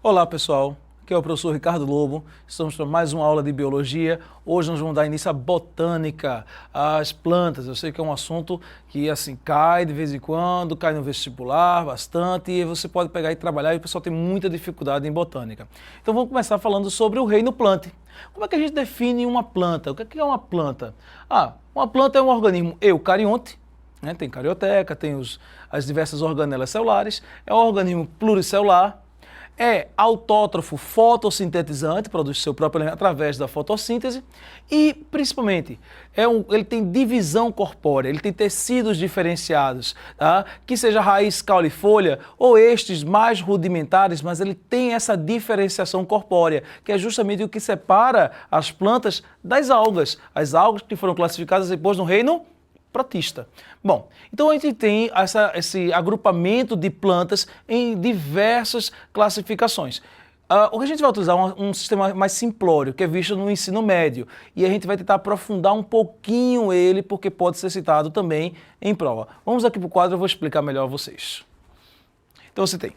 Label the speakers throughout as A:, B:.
A: Olá pessoal, aqui é o professor Ricardo Lobo, estamos para mais uma aula de Biologia. Hoje nós vamos dar início à botânica, às plantas. Eu sei que é um assunto que assim cai de vez em quando, cai no vestibular bastante e você pode pegar e trabalhar e o pessoal tem muita dificuldade em botânica. Então vamos começar falando sobre o reino planta. Como é que a gente define uma planta? O que é uma planta? Uma planta é um organismo eucarionte, né? Tem carioteca, tem as diversas organelas celulares, é um organismo pluricelular, é autótrofo fotossintetizante, produz seu próprio alimento através da fotossíntese e, principalmente, ele tem divisão corpórea, ele tem tecidos diferenciados, tá? Que seja raiz, caule e folha, ou estes mais rudimentares, mas ele tem essa diferenciação corpórea, que é justamente o que separa as plantas das algas. As algas que foram classificadas depois no reino protista. Bom, então a gente tem esse agrupamento de plantas em diversas classificações. O que a gente vai utilizar é um sistema mais simplório, que é visto no ensino médio, e a gente vai tentar aprofundar um pouquinho ele, porque pode ser citado também em prova. Vamos aqui para o quadro, eu vou explicar melhor a vocês. Então você tem,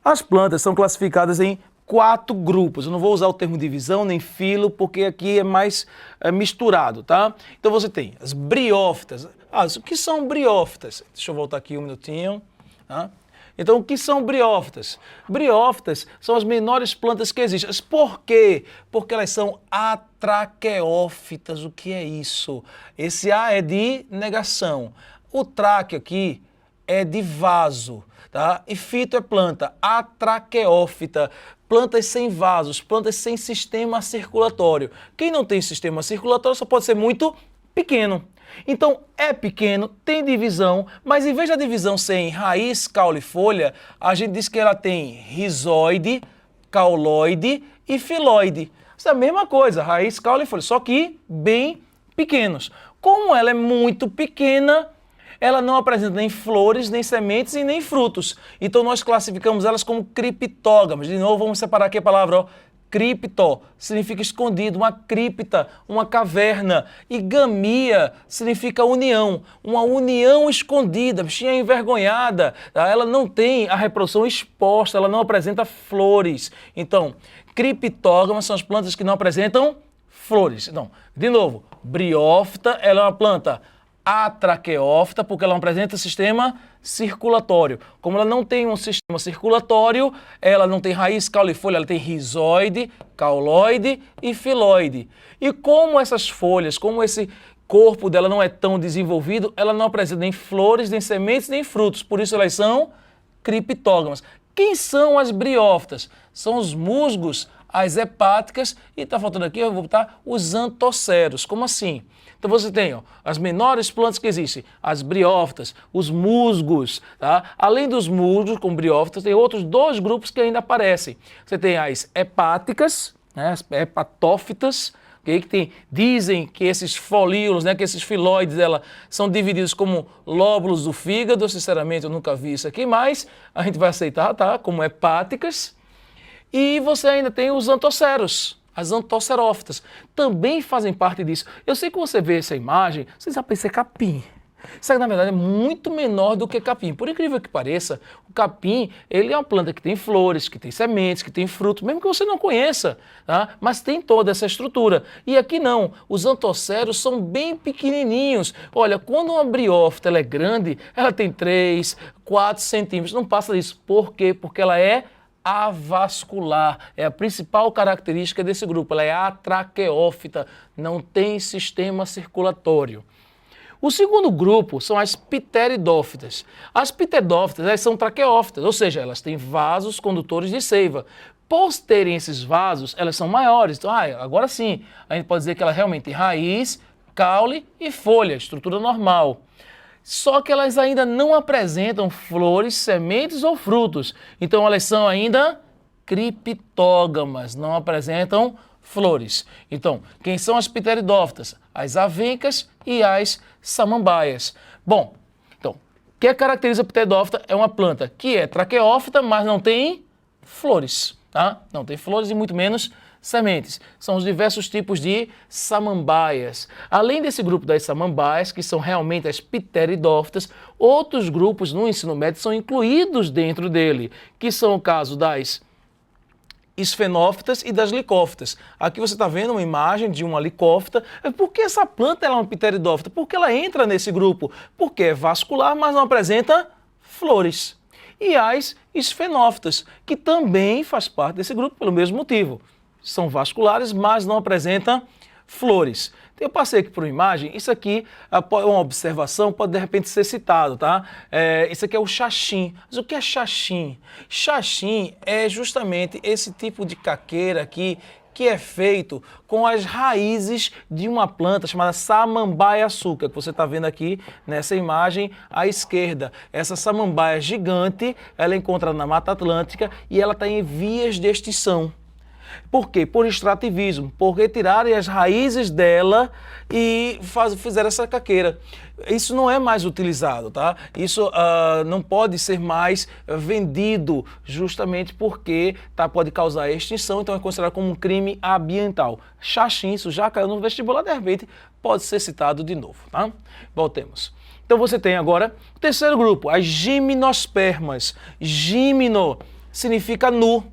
A: as plantas são classificadas em 4 grupos. Eu não vou usar o termo divisão nem filo, porque aqui é mais misturado, tá? Então você tem as briófitas. O que são briófitas? Deixa eu voltar aqui um minutinho. Tá? Então, o que são briófitas? Briófitas são as menores plantas que existem. Por quê? Porque elas são atraqueófitas. O que é isso? Esse A é de negação. O tráqueo aqui é de vaso, tá? E fito é planta, atraqueófita. Plantas sem vasos, plantas sem sistema circulatório. Quem não tem sistema circulatório só pode ser muito pequeno. Então, é pequeno, tem divisão, mas em vez da divisão ser em raiz, caule e folha, a gente diz que ela tem rizoide, cauloide e filoide. Isso é a mesma coisa, raiz, caule e folha, só que bem pequenos. Como ela é muito pequena, ela não apresenta nem flores, nem sementes e nem frutos. Então nós classificamos elas como criptógamas. De novo, vamos separar aqui a palavra, ó. Criptó significa escondido, uma cripta, uma caverna. E gamia significa união, uma união escondida, bichinha envergonhada. Tá? Ela não tem a reprodução exposta, ela não apresenta flores. Então, criptógamas são as plantas que não apresentam flores. Então, de novo, briófita, ela é uma planta atraqueófita, porque ela não apresenta sistema circulatório. Como ela não tem um sistema circulatório, ela não tem raiz, caule e folha, ela tem rizoide, cauloide e filoide. E como essas folhas, como esse corpo dela não é tão desenvolvido, ela não apresenta nem flores, nem sementes, nem frutos. Por isso elas são criptógamas. Quem são as briófitas? São os musgos, as hepáticas e está faltando aqui, eu vou botar os antosseros. Como assim? Então você tem as menores plantas que existem, as briófitas, os musgos, tá? Além dos musgos com briófitas, tem outros 2 grupos que ainda aparecem. Você tem as hepáticas, né, as hepatófitas, que dizem que esses folíolos, né, que esses filóides dela são divididos como lóbulos do fígado. Sinceramente, eu nunca vi isso aqui, mas a gente vai aceitar, tá? Como hepáticas. E você ainda tem os antosseros, as antosserófitas, também fazem parte disso. Eu sei que você vê essa imagem, você já pensa capim. Isso aí, na verdade, é muito menor do que capim. Por incrível que pareça, o capim, ele é uma planta que tem flores, que tem sementes, que tem frutos, mesmo que você não conheça, tá? Mas tem toda essa estrutura. E aqui não, os antosseros são bem pequenininhos. Olha, quando uma briófita ela é grande, ela tem 3, 4 centímetros, não passa disso. Por quê? Porque ela é avascular, é a principal característica desse grupo, ela é atraqueófita, não tem sistema circulatório. O segundo grupo são as pteridófitas. As pteridófitas, elas são traqueófitas, ou seja, elas têm vasos condutores de seiva. Por terem esses vasos, elas são maiores. Então, agora sim, a gente pode dizer que ela realmente tem raiz, caule e folha, estrutura normal. Só que elas ainda não apresentam flores, sementes ou frutos. Então elas são ainda criptógamas, não apresentam flores. Então, quem são as pteridófitas? As avencas e as samambaias. Bom, então, o que caracteriza a pteridófita é uma planta que é traqueófita, mas não tem flores, tá? Não tem flores e muito menos sementes. São os diversos tipos de samambaias. Além desse grupo das samambaias, que são realmente as pteridófitas, outros grupos no ensino médio são incluídos dentro dele, que são o caso das esfenófitas e das licófitas. Aqui você está vendo uma imagem de uma licófita. Por que essa planta é uma pteridófita? Porque ela entra nesse grupo. Porque é vascular, mas não apresenta flores. E as esfenófitas, que também faz parte desse grupo pelo mesmo motivo. São vasculares, mas não apresentam flores. Eu passei aqui por uma imagem, isso aqui é uma observação, pode de repente ser citado, tá? Isso aqui é o xaxim. Mas o que é xaxim? Xaxim é justamente esse tipo de caqueira aqui que é feito com as raízes de uma planta chamada samambaia-açúcar, que você está vendo aqui nessa imagem à esquerda. Essa samambaia gigante, ela é encontrada na Mata Atlântica e ela está em vias de extinção. Por quê? Por extrativismo, por retirarem as raízes dela e fizeram essa caqueira. Isso não é mais utilizado, tá? Isso não pode ser mais vendido justamente porque pode causar extinção, então é considerado como um crime ambiental. Xaxim, isso já caiu no vestibular, de repente pode ser citado de novo, tá? Voltemos. Então você tem agora o terceiro grupo, as gimnospermas. Gimno significa nu.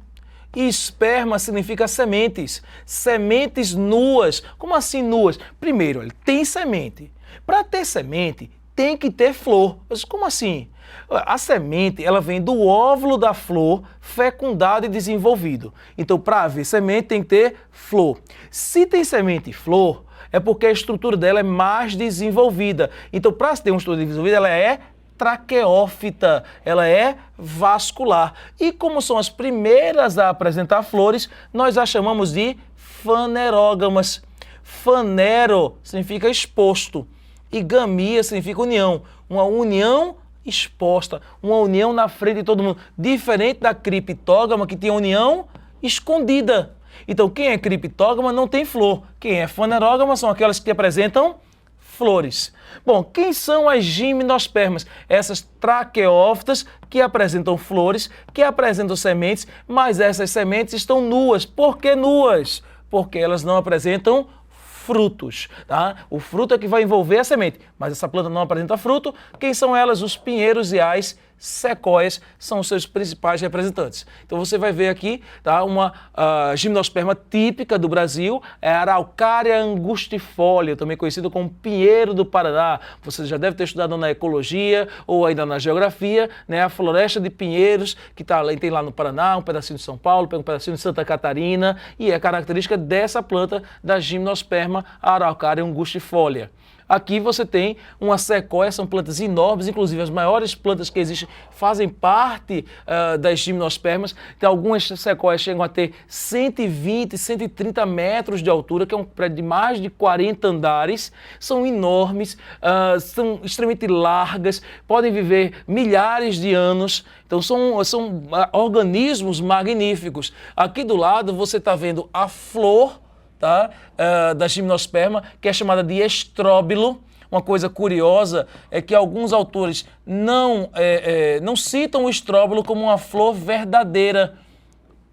A: E esperma significa sementes, sementes nuas. Como assim nuas? Primeiro, ele tem semente. Para ter semente, tem que ter flor. Mas como assim? A semente, ela vem do óvulo da flor, fecundado e desenvolvido. Então, para haver semente, tem que ter flor. Se tem semente e flor, é porque a estrutura dela é mais desenvolvida. Então, para ter uma estrutura desenvolvida, ela é traqueófita, ela é vascular. E como são as primeiras a apresentar flores, nós a chamamos de fanerógamas. Fanero significa exposto e gamia significa união. Uma união exposta, uma união na frente de todo mundo. Diferente da criptógama, que tem união escondida. Então, quem é criptógama não tem flor. Quem é fanerógama são aquelas que apresentam flores. Bom, quem são as gimnospermas? Essas traqueófitas que apresentam flores, que apresentam sementes, mas essas sementes estão nuas. Por que nuas? Porque elas não apresentam frutos, tá? O fruto é que vai envolver a semente, mas essa planta não apresenta fruto. Quem são elas? Os pinheiros e as secóias são os seus principais representantes. Então você vai ver aqui, tá, uma gimnosperma típica do Brasil, é a Araucária angustifolia, também conhecida como pinheiro do Paraná. Você já deve ter estudado na ecologia ou ainda na geografia, né, a floresta de pinheiros que tem lá no Paraná, um pedacinho de São Paulo, um pedacinho de Santa Catarina, e é característica dessa planta da gimnosperma Araucária angustifolia. Aqui você tem uma sequoia, são plantas enormes, inclusive as maiores plantas que existem fazem parte das gimnospermas. Então, algumas sequoias chegam a ter 120, 130 metros de altura, que é um prédio de mais de 40 andares. São enormes, são extremamente largas, podem viver milhares de anos. Então, são organismos magníficos. Aqui do lado você está vendo a flor, tá, da gimnosperma, que é chamada de estróbilo. Uma coisa curiosa é que alguns autores não citam o estróbilo como uma flor verdadeira,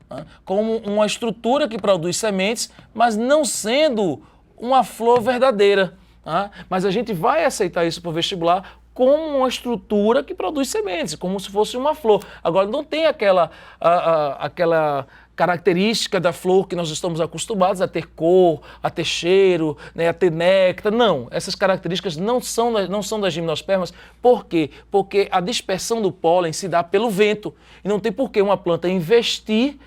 A: tá, como uma estrutura que produz sementes, mas não sendo uma flor verdadeira. Tá? Mas a gente vai aceitar isso para o vestibular como uma estrutura que produz sementes, como se fosse uma flor. Agora, não tem aquela característica da flor que nós estamos acostumados a ter cor, a ter cheiro, né, a ter néctar. Não, essas características não são das gimnospermas. Por quê? Porque a dispersão do pólen se dá pelo vento. E não tem por que uma planta investir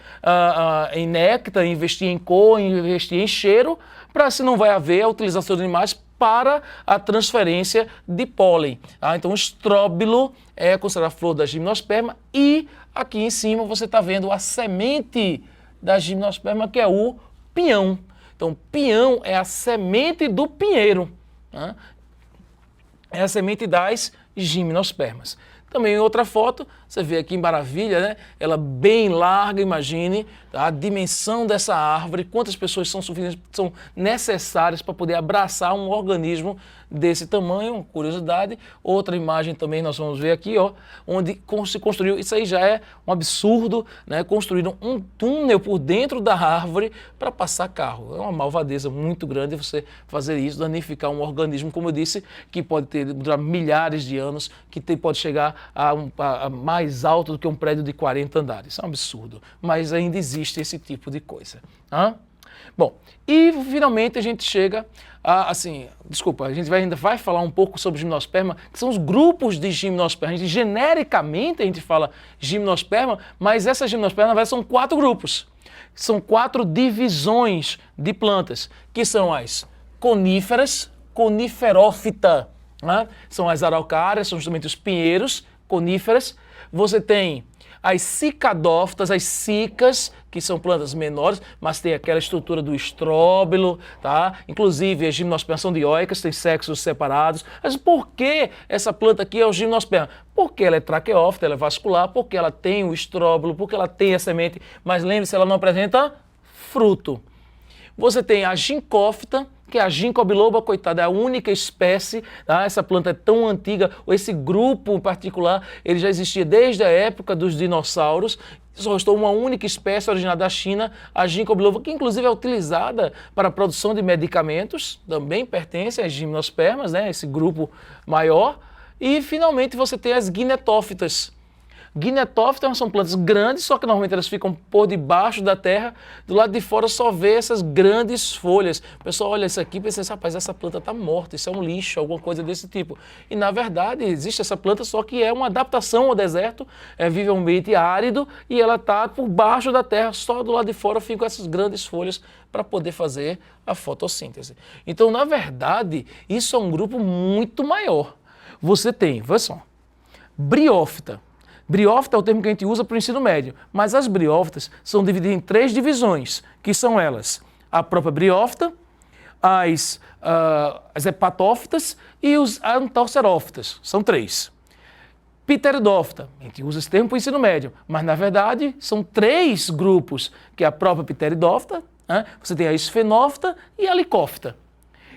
A: em néctar, investir em cor, investir em cheiro, para se não vai haver a utilização de animais para a transferência de pólen. Tá? Então, o estróbilo é considerado a flor da gimnosperma e aqui em cima você está vendo a semente da gimnosperma, que é o pinhão. Então, pinhão é a semente do pinheiro. Tá? É a semente das gimnospermas. Também em outra foto, você vê aqui em maravilha, né? Ela bem larga, imagine, tá? A dimensão dessa árvore, quantas pessoas são necessárias para poder abraçar um organismo desse tamanho, uma curiosidade. Outra imagem também nós vamos ver aqui, ó, onde se construiu, isso aí já é um absurdo, né? Construíram um túnel por dentro da árvore para passar carro. É uma malvadeza muito grande você fazer isso, danificar um organismo, como eu disse, que pode durar milhares de anos, que pode chegar mais alto do que um prédio de 40 andares. Isso é um absurdo, mas ainda existe esse tipo de coisa. Hã? Bom, e finalmente a gente chega a gente ainda vai falar um pouco sobre gimnosperma, que são os grupos de gimnosperma. Genericamente a gente fala gimnosperma, mas essa gimnosperma na verdade são 4 grupos. São 4 divisões de plantas, que são as coníferas, coniferófita, né? São as araucárias, são justamente os pinheiros, coníferas. Você tem as cicadófitas, as cicas, que são plantas menores, mas tem aquela estrutura do estróbilo, tá? Inclusive, as gimnospermas são dioicas, têm sexos separados. Mas por que essa planta aqui é o gimnosperma? Porque ela é traqueófita, ela é vascular, porque ela tem o estróbilo, porque ela tem a semente, mas lembre-se, ela não apresenta fruto. Você tem a gincófita, que é a ginkgo biloba, coitada, é a única espécie, tá? Essa planta é tão antiga, esse grupo em particular, ele já existia desde a época dos dinossauros, só restou uma única espécie originada da China, a ginkgo biloba, que inclusive é utilizada para a produção de medicamentos, também pertence às gimnospermas, né? Esse grupo maior. E finalmente você tem as guinetófitas. Guinetófitas são plantas grandes, só que normalmente elas ficam por debaixo da terra. Do lado de fora só vê essas grandes folhas. O pessoal olha isso aqui e pensa, rapaz, essa planta está morta, isso é um lixo, alguma coisa desse tipo. E na verdade existe essa planta, só que é uma adaptação ao deserto, vive em um ambiente árido e ela está por baixo da terra, só do lado de fora ficam essas grandes folhas para poder fazer a fotossíntese. Então, na verdade, isso é um grupo muito maior. Você tem, veja só, briófita. Briófita é o termo que a gente usa para o ensino médio, mas as briófitas são divididas em 3 divisões, que são elas, a própria briófita, as hepatófitas e os antalcerófitas, são 3. Pteridófita, a gente usa esse termo para o ensino médio, mas na verdade são 3 grupos, que é a própria pteridófita, né? Você tem a esfenófita e a licófita.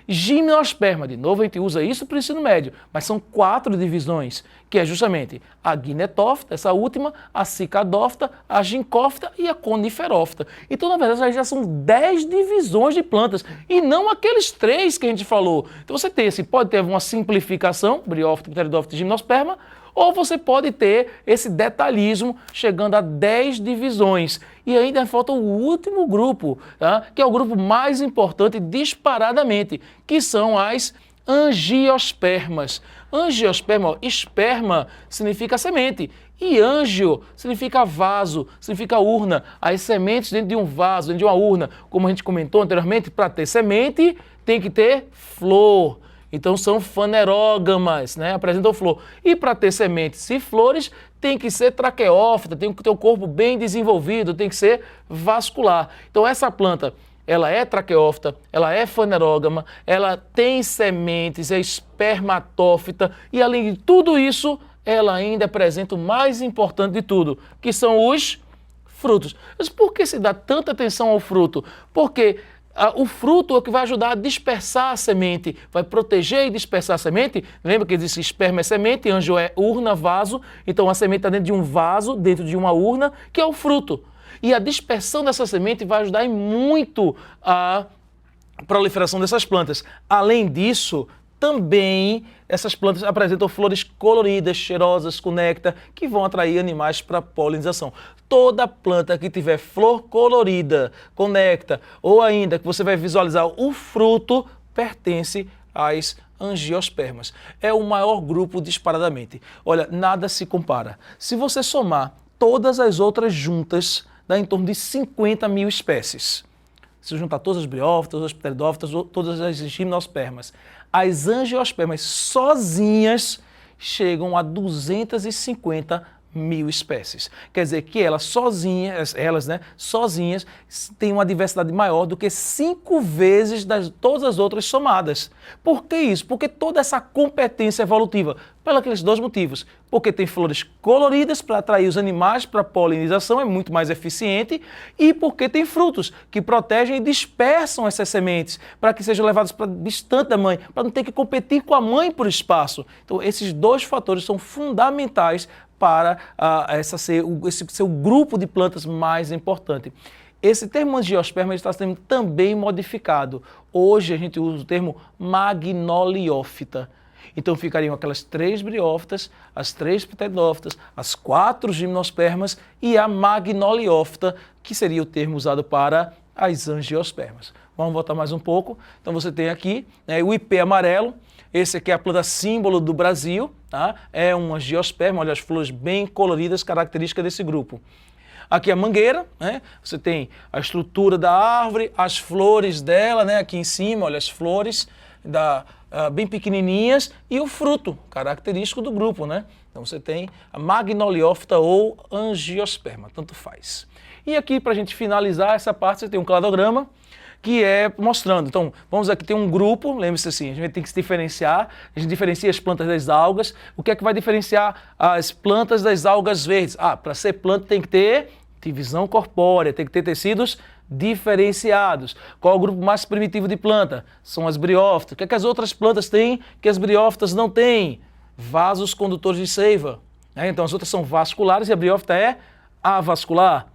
A: Gimnosperma, de novo a gente usa isso para o ensino médio, mas são 4 divisões, que é justamente a guinetófita, essa última, a cicadófita, a gincófita e a coniferófita. Então, na verdade, já são 10 divisões de plantas, e não aqueles 3 que a gente falou. Então você tem, pode ter uma simplificação, briófita, pteridófita e gimnosperma, ou você pode ter esse detalhismo chegando a 10 divisões. E ainda falta o último grupo, tá? Que é o grupo mais importante disparadamente, que são as angiospermas. Angiosperma, ó, esperma significa semente e angio significa vaso, significa urna. As sementes dentro de um vaso, dentro de uma urna, como a gente comentou anteriormente, para ter semente tem que ter flor. Então são fanerógamas, né? Apresentam flor. E para ter sementes e flores tem que ser traqueófita, tem que ter um corpo bem desenvolvido, tem que ser vascular. Então essa planta, ela é traqueófita, ela é fanerógama, ela tem sementes, é espermatófita e além de tudo isso, ela ainda apresenta o mais importante de tudo, que são os frutos. Mas por que se dá tanta atenção ao fruto? Porque o fruto é o que vai ajudar a dispersar a semente, vai proteger e dispersar a semente. Lembra que existe esperma é semente, anjo é urna, vaso. Então a semente está dentro de um vaso, dentro de uma urna, que é o fruto. E a dispersão dessa semente vai ajudar em muito a proliferação dessas plantas. Além disso, também essas plantas apresentam flores coloridas, cheirosas, com néctar, que vão atrair animais para polinização. Toda planta que tiver flor colorida, com néctar, ou ainda que você vai visualizar o fruto, pertence às angiospermas. É o maior grupo disparadamente. Olha, nada se compara. Se você somar todas as outras juntas, dá em torno de 50 mil espécies. Se juntar todas as briófitas, as pteridófitas, todas as gimnospermas, as angiospermas sozinhas chegam a 250 mil espécies. Quer dizer que elas sozinhas têm uma diversidade maior do que 5 vezes todas as outras somadas. Por que isso? Porque toda essa competência evolutiva, pelos aqueles 2 motivos. Porque tem flores coloridas para atrair os animais para a polinização, é muito mais eficiente, e porque tem frutos que protegem e dispersam essas sementes para que sejam levadas para distante da mãe, para não ter que competir com a mãe por espaço. Então, esses 2 fatores são fundamentais para esse ser o grupo de plantas mais importante. Esse termo angiosperma está sendo também modificado. Hoje a gente usa o termo magnoliófita. Então ficariam aquelas 3 briófitas, as 3 pteridófitas, as 4 gimnospermas e a magnoliófita, que seria o termo usado para as angiospermas. Vamos voltar mais um pouco. Então você tem aqui, né, o ipê amarelo. Esse aqui é a planta símbolo do Brasil, tá? É uma angiosperma, olha as flores bem coloridas, característica desse grupo. Aqui a mangueira, né? Você tem a estrutura da árvore, as flores dela, né? Aqui em cima, olha as flores bem pequenininhas e o fruto, característico do grupo, né? Então você tem a magnoliófita ou angiosperma, tanto faz. E aqui, para a gente finalizar essa parte, você tem um cladograma, que é mostrando. Então, vamos aqui ter um grupo, lembre-se assim, a gente tem que se diferenciar, a gente diferencia as plantas das algas. O que é que vai diferenciar as plantas das algas verdes? Para ser planta tem que ter divisão corpórea, tem que ter tecidos diferenciados. Qual é o grupo mais primitivo de planta? São as briófitas. O que é que as outras plantas têm que as briófitas não têm? Vasos condutores de seiva. Então, as outras são vasculares e a briófita é avascular.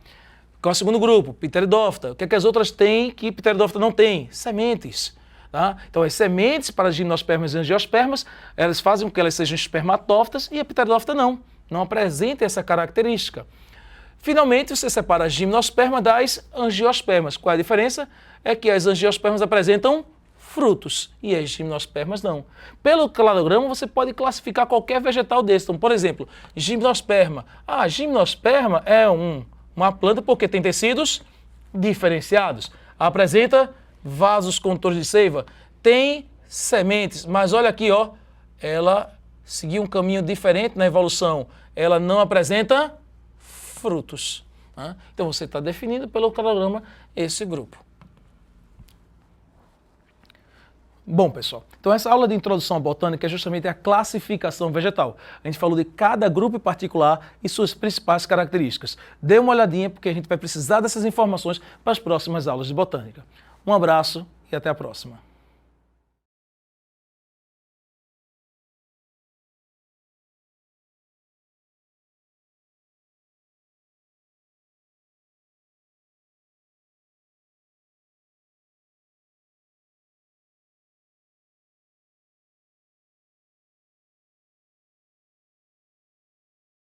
A: Qual é o segundo grupo? Pteridófita. O que é que as outras têm que pteridófita não tem? Sementes. Tá? Então, as sementes para as gimnospermas e angiospermas, elas fazem com que elas sejam espermatófitas e a pteridófita não apresenta essa característica. Finalmente, você separa a gimnosperma das angiospermas. Qual é a diferença? É que as angiospermas apresentam frutos e as gimnospermas não. Pelo cladograma, você pode classificar qualquer vegetal desse. Então, por exemplo, gimnosperma. Gimnosperma é uma planta porque tem tecidos diferenciados. Apresenta vasos condutores de seiva. Tem sementes, mas olha aqui, ó, ela seguiu um caminho diferente na evolução. Ela não apresenta frutos. Né? Então você está definindo pelo cladograma esse grupo. Bom, pessoal, então essa aula de introdução à botânica é justamente a classificação vegetal. A gente falou de cada grupo em particular e suas principais características. Dê uma olhadinha porque a gente vai precisar dessas informações para as próximas aulas de botânica. Um abraço e até a próxima.